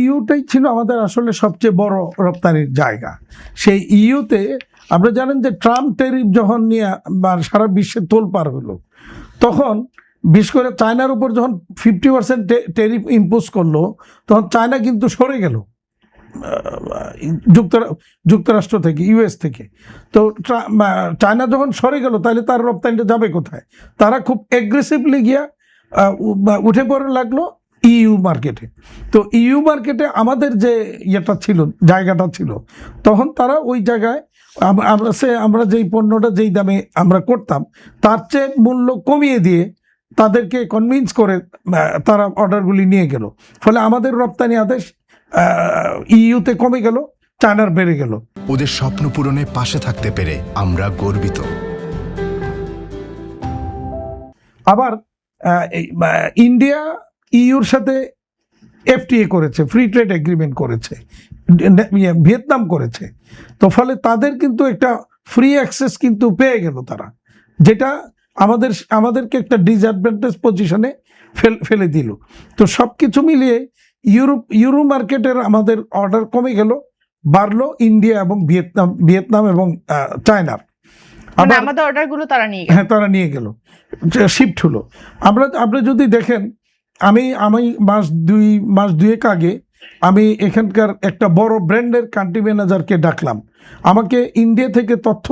ইউটাই ছিল আমাদের আসলে সবচেয়ে বড় রপ্তানির জায়গা। সেই ইউতে আমরা জানেন যে ট্রাম্প ট্যারিফ যখন নিয়ে বা সারা বিশ্বে তোলপাড় হলো, তখন বিশেষ করে চায়নার উপর যখন 50% ট্যারিফ ইম্পোজ করলো, তখন চায়না কিন্তু সরে গেল যুক্তরাষ্ট্র থেকে, ইউএস থেকে। তো চায়না যখন সরে গেল, তাহলে তার রপ্তানিটা যাবে কোথায়? তারা খুব এগ্রেসিভলি গিয়া উঠে পড়ে লাগলো ইউ মার্কেটে। তো ইউ মার্কেটে আমাদের যে ইয়েটা ছিল, জায়গাটা ছিল, তখন তারা ওই জায়গায় আমরা যেই পণ্যটা যেই দামে আমরা করতাম, তার চেয়ে মূল্য কমিয়ে দিয়ে তাদেরকে কনভিন্স করে তারা অর্ডারগুলি নিয়ে গেল। ফলে আমাদের রপ্তানি আদেশ ইউতে কমে গেল, চায়নার বেড়ে গেল। ওদের স্বপ্ন পূরণে পাশে থাকতে পেরে আমরা গর্বিত। আবার ইন্ডিয়া ইউর সাথে এফটিএ করেছে, ফ্রি ট্রেড এগ্রিমেন্ট করেছে, ভিয়েতনাম করেছে। তো ফলে তাদের কিন্তু একটা ফ্রি অ্যাক্সেস কিন্তু পেয়ে গেল তারা, যেটা আমাদেরকে একটা ডিসঅ্যাডভান্টেজ পজিশনে ফেলে দিল। তো সব কিছু মিলিয়ে ইউরো মার্কেটের আমাদের অর্ডার কমে গেল, বাড়লো ইন্ডিয়া এবং ভিয়েতনাম এবং চায়নার। আমাদের অর্ডারগুলো তারা নিয়ে গেল। হ্যাঁ, তারা নিয়ে গেল, শিফট হলো। আপনি যদি দেখেন, আমি মাস দুয়েক আগে আমি এখানকার একটা বড় ব্র্যান্ডের কান্ট্রি ম্যানেজারকে ডাকলাম, আমাকে ইন্ডিয়া থেকে তথ্য